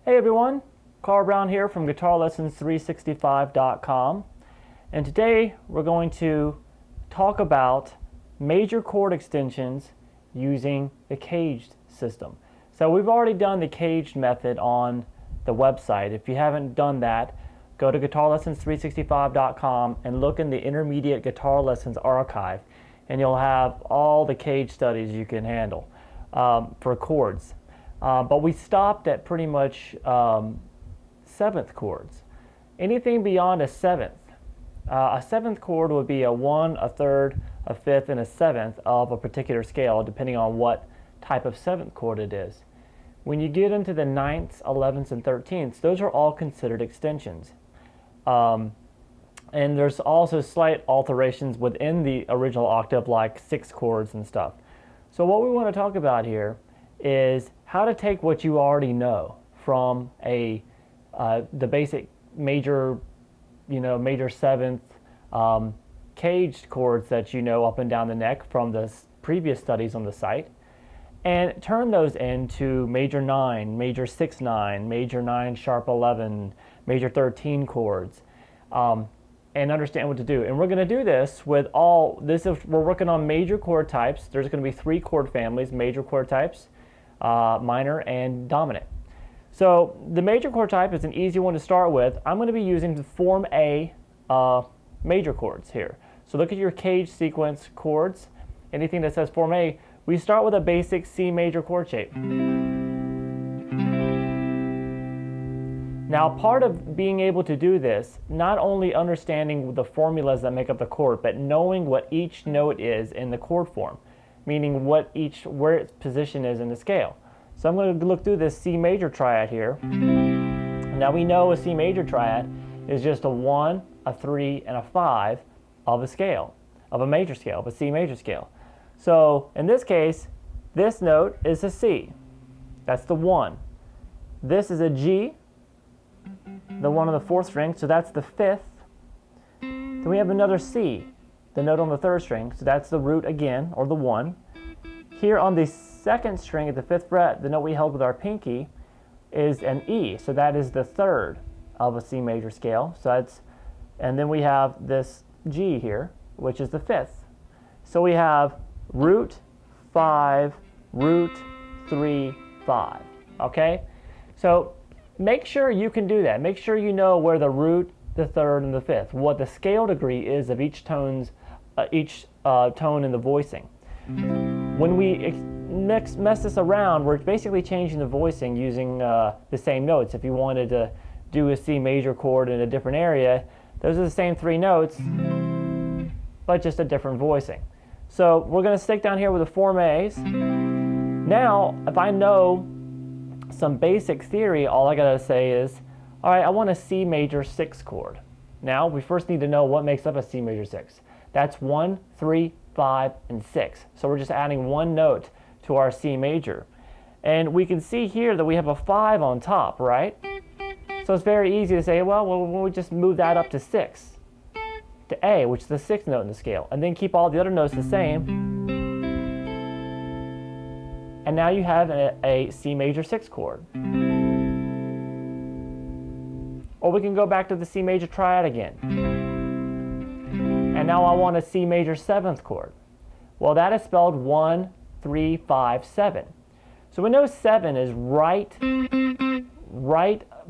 Hey everyone, Carl Brown here from GuitarLessons365.com, and today we're going to talk about major chord extensions using the caged system. So we've already done the caged method on the website. If you haven't done that, go to GuitarLessons365.com and look in the Intermediate Guitar Lessons archive, and you'll have all the cage studies you can handle for chords. But we stopped at pretty much seventh chords. Anything beyond a seventh chord would be a 1, a third, a fifth, and a seventh of a particular scale, depending on what type of seventh chord it is. When you get into the 9ths, 11ths, and 13ths, those are all considered extensions. And there's also slight alterations within the original octave, like 6 chords and stuff. So what we want to talk about here is how to take what you already know from the basic major, major seventh caged chords that you know up and down the neck from the previous studies on the site, and turn those into major 9, major 6/9, major 9 sharp 11, major 13 chords, and understand what to do. And we're going to do this with we're working on major chord types. There's going to be 3 chord families, major chord types, minor and dominant. So the major chord type is an easy one to start with. I'm going to be using the Form A major chords here. So look at your cage sequence chords. Anything that says Form A, we start with a basic C major chord shape. Now, part of being able to do this, not only understanding the formulas that make up the chord, but knowing what each note is in the chord form, meaning where its position is in the scale. So I'm going to look through this C major triad here. Now we know a C major triad is just a 1, a 3, and a 5 of a scale, of a major scale, of a C major scale. So in this case, this note is a C. That's the 1. This is a G, the 1 on the 4th string, so that's the 5th. Then we have another C, the note on the 3rd string, so that's the root again, or the 1. Here on the 2nd string at the 5th fret, the note we held with our pinky is an E, so that is the 3rd of a C major scale. And then we have this G here, which is the 5th. So we have root 5, root 3, 5. Okay? So make sure you can do that. Make sure you know where the root, the 3rd, and the 5th, what the scale degree is of each tone in the voicing. When we mess this around, we're basically changing the voicing using the same notes. If you wanted to do a C major chord in a different area, those are the same 3 notes, but just a different voicing. So we're going to stick down here with the Form A's. Now, if I know some basic theory, all I got to say is, all right, I want a C major 6 chord. Now, we first need to know what makes up a C major 6. That's 1, 3, 5, and 6. So we're just adding 1 note to our C major. And we can see here that we have a 5 on top, right? So it's very easy to say, well, we'll just move that up to 6, to A, which is the 6th note in the scale, and then keep all the other notes the same. And now you have a C major 6 chord. Or we can go back to the C major triad again. And now I want a C major 7th chord. Well, that is spelled 1, 3, 5, 7. So we know 7 is right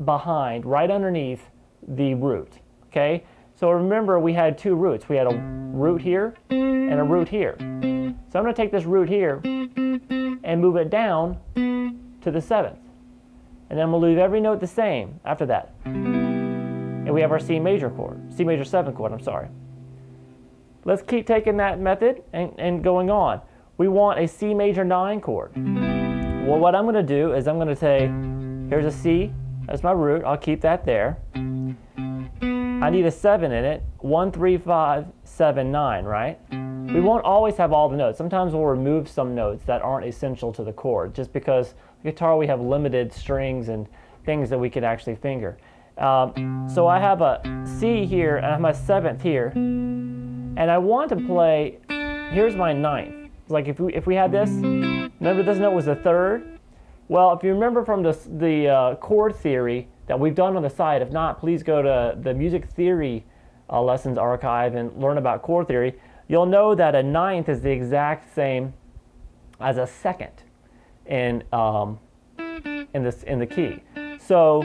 behind, right underneath the root. Okay? So remember, we had 2 roots. We had a root here and a root here. So I'm going to take this root here and move it down to the 7th. And then we'll leave every note the same after that. And we have our C major chord, C major 7th chord, I'm sorry. Let's keep taking that method and going on. We want a C major 9 chord. Well, what I'm going to do is I'm going to say, here's a C, that's my root, I'll keep that there. I need a 7 in it, 1, 3, 5, 7, 9, right? We won't always have all the notes. Sometimes we'll remove some notes that aren't essential to the chord, just because the guitar we have limited strings and things that we could actually finger. So I have a C here, and I have my 7th here, and I want to play, here's my 9th. Like if we had this, remember this note was the 3rd, Well, if you remember from the chord theory that we've done on the site, if not, please go to the music theory lessons archive and learn about chord theory. You'll know that a ninth is the exact same as a second in the key. So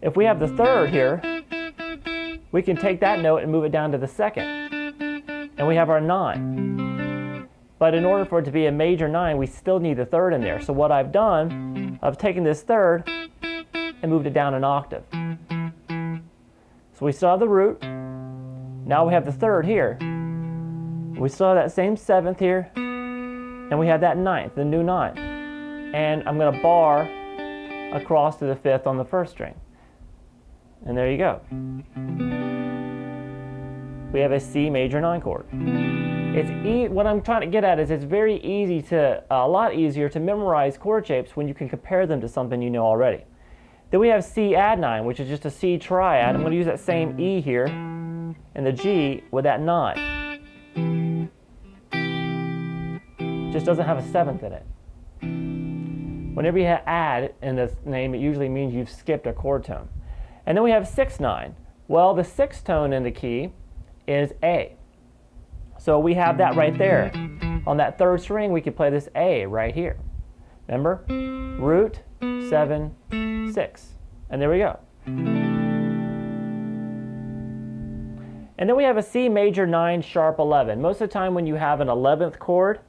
if we have the third here, we can take that note and move it down to the second, and we have our 9. But in order for it to be a major 9, we still need the third in there. So what I've done, I've taken this third and moved it down an octave. So we still have the root. Now we have the third here. We still have that same 7th here, and we have that 9th, the new 9. And I'm going to bar across to the 5th on the 1st string. And there you go. We have a C major 9 chord. What I'm trying to get at is it's very easy to, a lot easier to memorize chord shapes when you can compare them to something you know already. Then we have C add 9, which is just a C triad. I'm going to use that same E here and the G with that 9. Just doesn't have a 7th in it. Whenever you have add in this name, it usually means you've skipped a chord tone. And then we have 6-9. Well, the 6th tone in the key is A. So we have that right there. On that 3rd string, we could play this A right here. Remember? Root, 7, 6. And there we go. And then we have a C major 9 sharp 11. Most of the time when you have an 11th chord,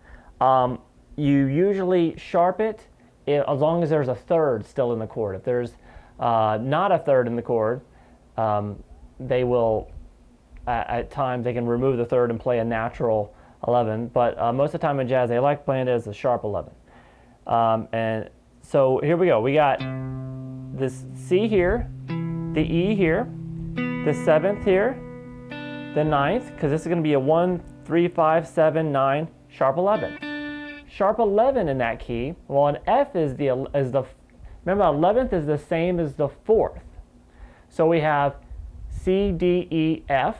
you usually sharp it as long as there's a third still in the chord. If there's not a third in the chord, they will, at times, they can remove the third and play a natural 11. But most of the time in jazz, they like playing it as a sharp 11. And so here we go. We got this C here, the E here, the 7th here, the 9th, because this is going to be a 1, 3, 5, 7, 9, sharp 11. Sharp 11 in that key, well, an F is the remember 11th is the same as the 4th. So we have C, D, E, F,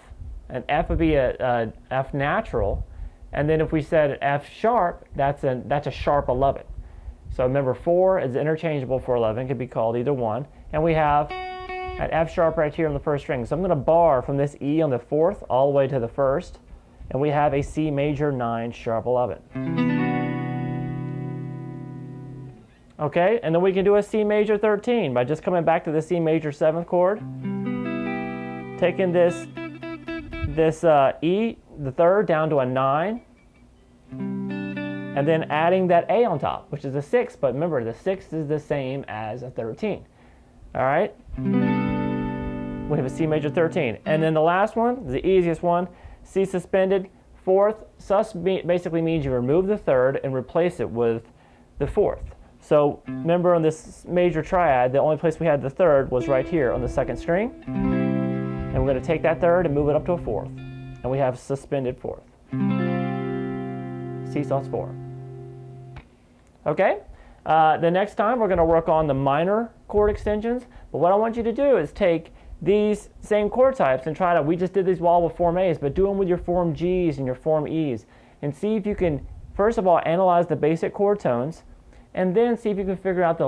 and F would be a F natural, and then if we said F sharp, that's a sharp 11. So remember 4 is interchangeable for 11, could be called either one, and we have an F sharp right here on the 1st string. So I'm going to bar from this E on the 4th all the way to the 1st, and we have a C major 9 sharp 11. Okay, and then we can do a C major 13 by just coming back to the C major 7th chord, taking this E, the 3rd, down to a 9, and then adding that A on top, which is a 6, but remember, the 6 is the same as a 13. All right? We have a C major 13. And then the last one, the easiest one, C suspended 4th. Sus basically means you remove the 3rd and replace it with the 4th. So remember on this major triad, the only place we had the 3rd was right here on the 2nd string. And we're going to take that 3rd and move it up to a 4th. And we have suspended 4th. C sus 4. Okay? The next time we're going to work on the minor chord extensions. But what I want you to do is take these same chord types and try to, we just did these all with form A's, but do them with your form G's and your form E's. And see if you can, first of all, analyze the basic chord tones, and then see if you can figure out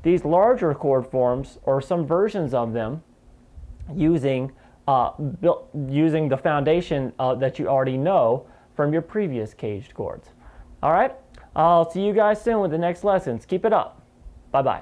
these larger chord forms or some versions of them using the foundation that you already know from your previous caged chords. All right? I'll see you guys soon with the next lessons. Keep it up. Bye-bye.